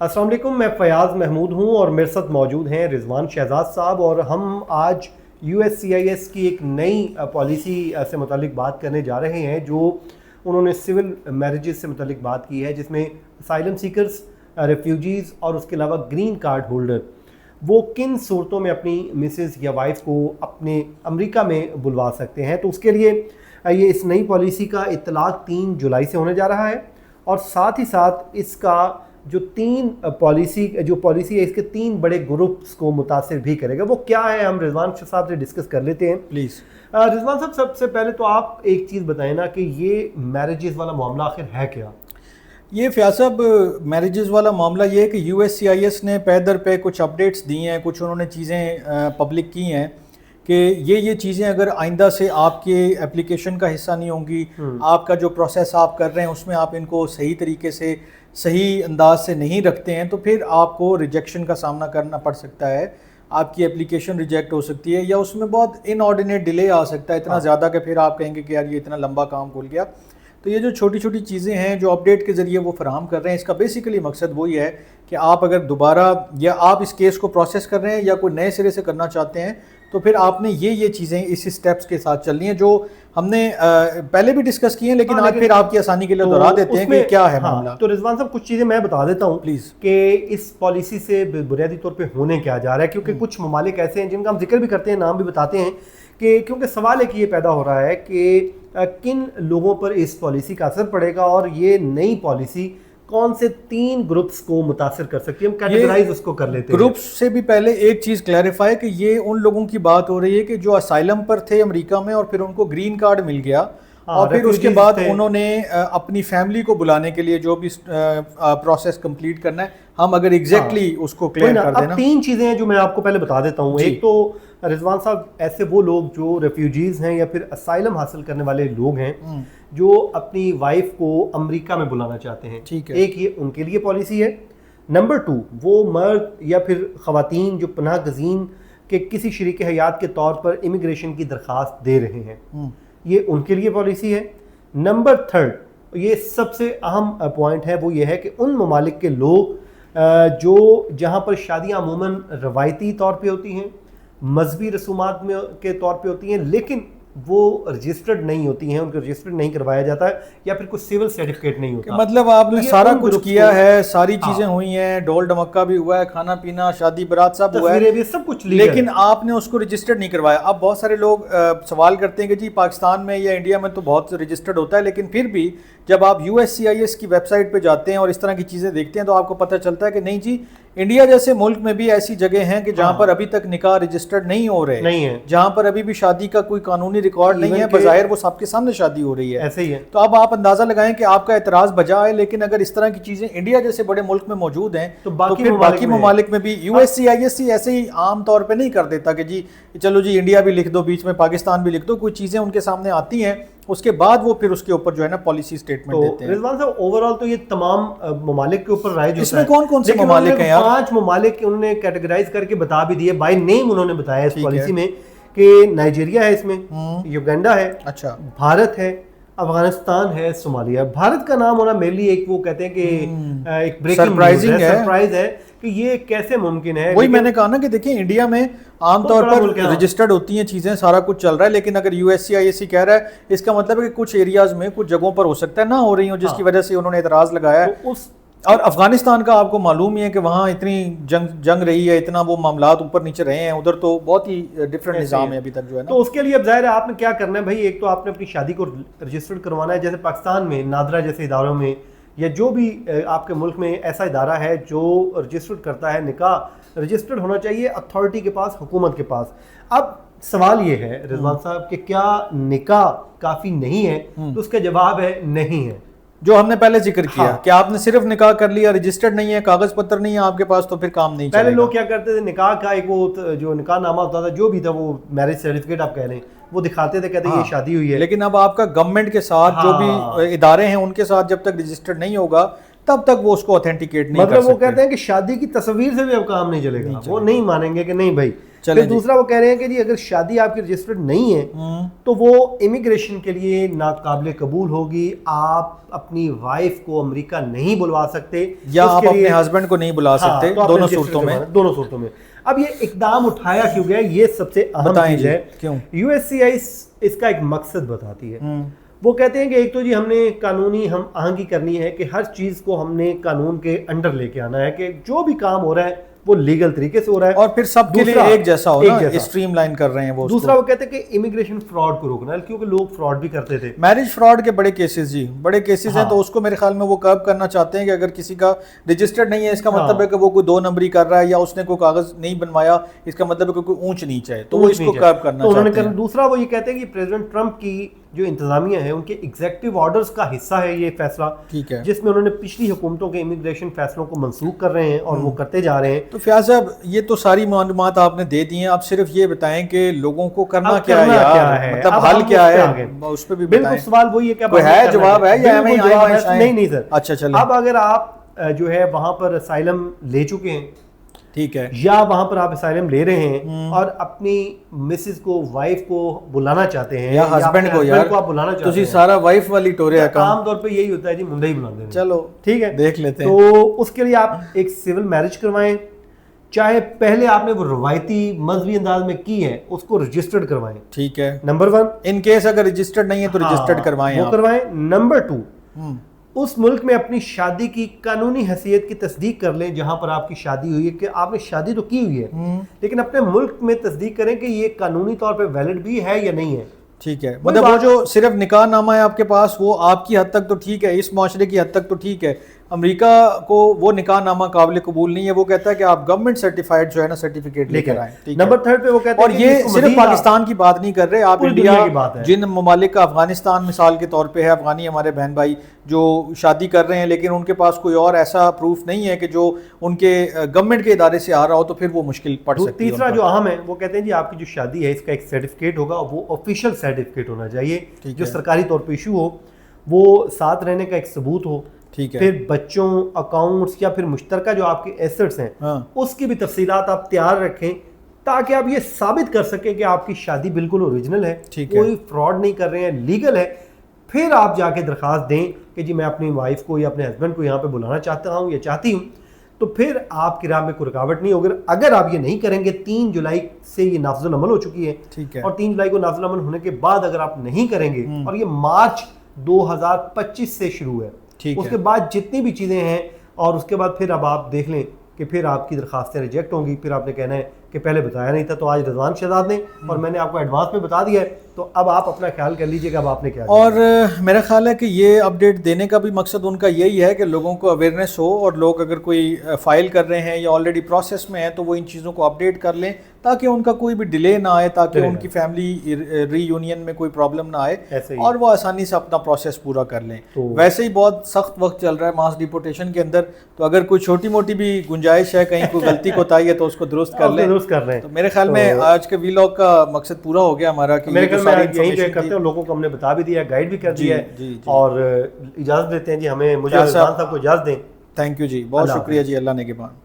अस्सलाम वालेकुम, मैं फ़याज़ महमूद हूँ और मेरे साथ मौजूद हैं रिजवान शहजाद साहब। और हम आज USCIS की एक नई पॉलिसी से मुतालिक बात करने जा रहे हैं जो उन्होंने सिविल मैरिजेस से मुतालिक बात की है, जिसमें असाइलम सीकर्स, रेफ्यूजीज़ और उसके अलावा ग्रीन कार्ड होल्डर वो किन सूरतों में अपनी मिसेस या वाइफ को अपने अमेरिका में बुलवा सकते हैं। तो उसके लिए ये इस नई पॉलिसी का इत्तलाक 3 जुलाई से होने जा रहा है और साथ ही साथ इसका जो पॉलिसी है इसके 3 बड़े ग्रुप्स को मुतासिर भी करेगा। वो क्या है, हम रिजवान साहब से डिस्कस कर लेते हैं प्लीज़। रिजवान साहब, सबसे पहले तो आप एक चीज़ बताएं ना कि ये मैरिजेस वाला मामला आखिर है क्या? ये फ़याज़ साहब, मैरिजेस वाला मामला ये है कि USCIS ने पे दर पे कुछ अपडेट्स दी हैं, कुछ उन्होंने चीज़ें पब्लिक की हैं कि ये चीज़ें अगर आइंदा से आपके एप्लीकेशन का हिस्सा नहीं होंगी, आपका जो प्रोसेस आप कर रहे हैं उसमें आप इनको सही तरीके से सही अंदाज से नहीं रखते हैं तो फिर आपको रिजेक्शन का सामना करना पड़ सकता है। आपकी एप्लीकेशन रिजेक्ट हो सकती है या उसमें बहुत इनऑर्डिनेट डिले आ सकता है, इतना ज़्यादा कि फिर आप कहेंगे कि यार ये इतना लंबा काम खुल गया। तो ये जो छोटी छोटी चीज़ें हैं जो अपडेट के ज़रिए वो फराहम कर रहे हैं, इसका बेसिकली मकसद वही है कि आप अगर दोबारा या आप इस केस को प्रोसेस कर रहे हैं या कोई नए सिरे से करना चाहते हैं तो फिर आपने ये चीज़ें इस स्टेप्स के साथ चलनी है जो हमने पहले भी डिस्कस की हैं, लेकिन आज फिर आपकी आसानी के लिए दोहरा देते हैं कि क्या है मामला। तो रिजवान साहब, कुछ चीज़ें मैं बता देता हूँ प्लीज़ कि इस पॉलिसी से बुनियादी तौर पे होने क्या जा रहा है, क्योंकि कुछ ममालिक ऐसे हैं जिनका हम जिक्र भी करते हैं, नाम भी बताते हैं कि क्योंकि सवाल एक ये पैदा हो रहा है कि किन लोगों पर इस पॉलिसी का असर पड़ेगा और ये नई पॉलिसी कौन से 3 ग्रुप्स को मुतासिर कर सकती है। हम कैटेगराइज उसको कर लेते हैं। ग्रुप्स से भी पहले एक चीज़ क्लैरिफाई कि ये उन लोगों की बात हो रही है कि जो असाइलम पर थे अमेरिका में और फिर उनको ग्रीन कार्ड मिल गया और फिर उसके बाद उन्होंने अपनी फैमिली को बुलाने के लिए जो भी प्रोसेस कंप्लीट करना है, हम अगर एग्जैक्टली उसको क्लियर कर देना। 3 चीज़ें हैं जो मैं आपको पहले बता देता हूँ। एक तो रिजवान साहब, ऐसे वो लोग जो रेफ्यूजीज़ हैं या फिर असाइलम हासिल करने वाले लोग हैं जो अपनी वाइफ को अमेरिका में बुलाना चाहते हैं, ठीक है, एक ये उनके लिए पॉलिसी है। नंबर 2, वो मर्द या फिर ख़वातीन जो पनाह गज़ीन के किसी शरीक हयात के तौर पर इमिग्रेशन की दरख्वास्त दे रहे हैं, ये उनके लिए पॉलिसी है। नंबर 3, ये सबसे अहम पॉइंट है, वो ये है कि उन ममालिक के लोग जो जहाँ पर शादियाँ अमूमन रवायती तौर पे होती हैं, मजहबी रसूमात में के तौर पे होती हैं, लेकिन वो रजिस्टर्ड नहीं होती हैं, उनको रजिस्टर्ड नहीं करवाया जाता है या फिर कुछ सिविल सर्टिफिकेट नहीं होता। मतलब आपने सारा कुछ किया है, सारी चीज़ें हुई हैं, डोल डमक्का भी हुआ है, खाना पीना, शादी बारात सब हुआ है, भी सब कुछ, लेकिन आपने उसको रजिस्टर्ड नहीं करवाया। अब बहुत सारे लोग सवाल करते हैं कि जी पाकिस्तान में या इंडिया में तो बहुत रजिस्टर्ड होता है, लेकिन फिर भी जब आप USCIS की वेबसाइट पे जाते हैं और इस तरह की चीज़ें देखते हैं तो आपको पता चलता है कि नहीं जी, इंडिया जैसे मुल्क में भी ऐसी जगह हैं कि जहाँ पर अभी तक निकाह रजिस्टर्ड नहीं हो रहे, नहीं है, जहाँ पर अभी भी शादी का कोई कानूनी रिकॉर्ड नहीं है, बज़ाहिर वो सबके सामने शादी हो रही है, ऐसे ही है। तो अब आप अंदाजा लगाएं कि आपका एतराज़ बजा है, लेकिन अगर इस तरह की चीज़ें इंडिया जैसे बड़े मुल्क में मौजूद हैं तो बाकी ममालिक में भी USCIS ऐसे ही आम तौर पर नहीं कर देता कि जी चलो जी इंडिया भी लिख दो, बीच में पाकिस्तान भी लिख दो। कुछ चीज़ें उनके सामने आती हैं, उसके बाद वो फिर उसके ऊपर जो है ना पॉलिसी स्टेटमेंट देते हैं। रिजवान साहब, ओवरऑल तो ये तमाम ममालिक के ऊपर राय जो इसमें कौन कौन से ममालिक हैं यार? 5 ममालिक उन्होंने कैटेगराइज करके बता भी दिए, बाय नेम उन्होंने बताया इस पॉलिसी में कि नाइजीरिया है, इसमें युगांडा है, अच्छा, भारत है, अफगानिस्तान है, सोमालिया। भारत का नाम होना मेरे लिए एक वो कहते हैं कि एक ब्रेकिंग सरप्राइज है कि ये कैसे मुमकिन है। वही मैंने कहा ना कि देखिए इंडिया में आमतौर पर रजिस्टर्ड होती हैं चीज़ें, सारा कुछ चल रहा है, लेकिन अगर USCIS कह रहा है इसका मतलब है कि कुछ एरियाज में कुछ जगहों पर हो सकता है ना हो रही हो, जिसकी वजह से उन्होंने एतराज़ लगाया है। और अफगानिस्तान का आपको मालूम ही है कि वहाँ इतनी जंग रही है, इतना वो मामलात ऊपर नीचे रहे हैं, उधर तो बहुत ही डिफरेंट निज़ाम है अभी तक जो है ना। तो उसके लिए अब जाहिर है आपने क्या करना है भाई, एक तो आपने अपनी शादी को रजिस्टर्ड करवाना है, जैसे पाकिस्तान में नादरा जैसे इदारों में या जो भी आपके मुल्क में ऐसा इदारा है जो रजिस्टर्ड करता है, निकाह रजिस्टर्ड होना चाहिए अथॉरिटी के पास, हुकूमत के पास। अब सवाल ये है रिजवान साहब कि क्या निकाह काफ़ी नहीं है? तो उसका जवाब है नहीं है, जो हमने पहले जिक्र किया कि आपने सिर्फ निकाह कर लिया, रजिस्टर्ड नहीं है, कागज पत्र नहीं है आपके पास, तो फिर काम नहीं पहले लोग क्या करते थे, निकाह का एक वो जो निकाह नामा होता था, जो भी था वो मैरिज सर्टिफिकेट आप कह लें, वो दिखाते थे, कहते ये शादी हुई है। लेकिन अब आपका गवर्नमेंट के साथ जो भी इदारे हैं उनके साथ जब तक रजिस्टर्ड नहीं होगा तब तक वो उसको ऑथेंटिकेट नहीं कर सकते। वो कहते हैं कि शादी की तस्वीर से भी अब काम नहीं चलेगा, वो नहीं मानेंगे कि नहीं भाई چلیں پھر دوسرا وہ کہہ رہے ہیں کہ جی اگر شادی آپ کی رجسٹرڈ نہیں ہے تو وہ امیگریشن کے لیے ناقابل قبول ہوگی. آپ اپنی وائف کو امریکہ نہیں بلوا سکتے یا آپ اپنے ہسبینڈ کو نہیں بلا سکتے, دونوں صورتوں میں. اب یہ اقدام اٹھایا کیوں گیا, یہ سب سے اہم چیز ہے. کیوں؟ یو ایس سی آئی اس کا ایک مقصد بتاتی ہے. وہ کہتے ہیں کہ ایک تو جی ہم نے قانونی ہم آہنگی کرنی ہے کہ ہر چیز کو ہم نے قانون کے انڈر لے کے آنا ہے, کہ جو بھی کام ہو رہا ہے وہ لیگل طریقے سے ہو رہا ہے اور پھر سب کے لیے ایک جیسا ہو نا, اسٹریم لائن کر رہے ہیں وہ. دوسرا وہ کہتے ہیں کہ امیگریشن فراڈ کو روکنا ہے, کیونکہ لوگ فراڈ بھی کرتے تھے. میرج فراڈ کے بڑے کیسز جی, بڑے کیسز ہیں, تو اس کو میرے خیال میں وہ کرب کرنا چاہتے ہیں کہ اگر کسی کا رجسٹرڈ نہیں ہے اس کا مطلب ہے کہ وہ کوئی 2 نمبری کر رہا ہے یا اس نے کوئی کاغذ نہیں بنوایا, اس کا مطلب ہے کہ کوئی اونچ نیچ ہے, تو وہ اس کو کرب کرنا چاہتے ہیں. دوسرا وہ یہ کہتے ہیں کہ پریزیڈنٹ ٹرمپ کی جو انتظامیہ ہے ان کے ایگزیکٹو آرڈرز کا حصہ ہے یہ فیصلہ, ٹھیک ہے, جس میں انہوں نے پچھلی حکومتوں کے امیگریشن فیصلوں کو منسوخ کر رہے ہیں اور وہ کرتے جا رہے ہیں. تو فیاض صاحب یہ تو ساری معلومات آپ نے دے دی ہیں, اب صرف یہ بتائیں کہ لوگوں کو کرنا کیا ہے, مطلب حل کیا ہے, اس پہ بھی بالکل سوال وہی ہے کہ کوئی ہے جواب ہے یا نہیں سر. اچھا چلیں, اب اگر آپ جو ہے وہاں پر اسائلم لے چکے ہیں, ٹھیک ہے, یا وہاں پر آپ اسائلم لے رہے ہیں اور اپنی مسز کو وائف کو بلانا چاہتے ہیں یا ہسبینڈ کو, یار آپ بلانا چاہتے ہیں, تسی سارا وائف والی ٹورے ہے, عام طور پہ یہی ہوتا ہے جی منڈا ہی بلاتے ہیں. چلو ٹھیک ہے, دیکھ لیتے ہیں. تو اس کے لیے آپ ایک سول میرج کروائیں, چاہے پہلے آپ نے وہ روایتی مذہبی انداز میں کی ہے اس کو رجسٹرڈ کروائیں. ٹھیک ہے, نمبر 1. ان کیس اگر رجسٹرڈ نہیں ہے تو رجسٹرڈ کروائیں, وہ کروائیں. نمبر 2, اس ملک میں اپنی شادی کی قانونی حیثیت کی تصدیق کر لیں جہاں پر آپ کی شادی ہوئی ہے, کہ آپ نے شادی تو کی ہوئی ہے لیکن اپنے ملک میں تصدیق کریں کہ یہ قانونی طور پہ ویلڈ بھی ہے یا نہیں ہے. ٹھیک ہے, مطلب وہ جو صرف نکاح نامہ ہے آپ کے پاس وہ آپ کی حد تک تو ٹھیک ہے, اس معاشرے کی حد تک تو ٹھیک ہے, امریکہ کو وہ نکاح نامہ قابل قبول نہیں ہے, وہ کہتا ہے کہ آپ گورنمنٹ سرٹیفائڈ جو ہے نا سرٹیفکیٹ لے کر آئیں. نمبر 3 پہ وہ کہتے ہیں, اور یہ صرف پاکستان کی بات نہیں کر رہے, آپ انڈیا, جن ممالک کا, افغانستان مثال کے طور پہ ہے, افغانی ہمارے بہن بھائی جو شادی کر رہے ہیں لیکن ان کے پاس کوئی اور ایسا پروف نہیں ہے کہ جو ان کے گورنمنٹ کے ادارے سے آ رہا ہو, تو پھر وہ مشکل پڑ سکتی ہے. تیسرا جو اہم ہے وہ کہتے ہیں جی آپ کی جو شادی ہے اس کا ایک سرٹیفکیٹ ہوگا, وہ آفیشیل سرٹیفکیٹ ہونا چاہیے جو سرکاری طور پہ ایشو ہو, وہ ساتھ رہنے کا ایک ثبوت ہو. ٹھیک ہے, پھر بچوں, اکاؤنٹس یا پھر مشترکہ جو آپ کے ایسٹس ہیں اس کی بھی تفصیلات آپ تیار رکھیں تاکہ آپ یہ ثابت کر سکیں کہ آپ کی شادی بالکل اوریجنل ہے, کوئی فراڈ نہیں کر رہے ہیں, لیگل ہے. پھر آپ جا کے درخواست دیں کہ جی میں اپنی وائف کو یا اپنے ہسبینڈ کو یہاں پہ بلانا چاہتا ہوں یا چاہتی ہوں, تو پھر آپ کی راہ میں کوئی رکاوٹ نہیں ہوگی. اگر آپ یہ نہیں کریں گے, 3 جولائی سے یہ نافذ العمل ہو چکی ہے, اور 3 جولائی کو نافذ العمل ہونے کے بعد اگر آپ نہیں کریں گے, اور یہ مارچ 2025 سے شروع ہے, اس کے بعد جتنی بھی چیزیں ہیں, اور اس کے بعد پھر اب آپ دیکھ لیں کہ پھر آپ کی درخواستیں ریجیکٹ ہوں گی. پھر آپ نے کہنا ہے کہ پہلے بتایا نہیں تھا, تو آج رضوان شہزاد نے اور میں نے آپ کو ایڈوانس میں بتا دیا ہے, تو اب آپ اپنا خیال کر لیجئے کہ اب آپ نے کیا. اور میرا خیال ہے کہ یہ اپڈیٹ دینے کا بھی مقصد ان کا یہی ہے کہ لوگوں کو اویئرنیس ہو, اور لوگ اگر کوئی فائل کر رہے ہیں یا آلریڈی پروسیس میں ہیں تو وہ ان چیزوں کو اپڈیٹ کر لیں تاکہ ان کا کوئی بھی ڈیلے نہ آئے, تاکہ ان کی فیملی ری یونین میں کوئی پرابلم نہ آئے, اور وہ آسانی سے اپنا پروسیس پورا کر لیں. ویسے ہی بہت سخت وقت چل رہا ہے ماس ڈیپورٹیشن کے اندر, تو اگر کوئی چھوٹی موٹی بھی گنجائش ہے, کہیں کوئی غلطی کوتاہی ہے تو اس کو درست کر لیں. تو میرے خیال میں آج کے ویلاگ کا مقصد پورا ہو گیا ہمارا, کہ میرے خیال میں یہی پہ کرتے ہیں, لوگوں کو ہم نے بتا بھی دیا, گائیڈ بھی کر دیا ہے, اور اجازت دیتے ہیں جی, ہمیں مجھے صاحب کو اجازت دیں. تھینک یو جی, بہت شکریہ جی, اللہ نگہبان.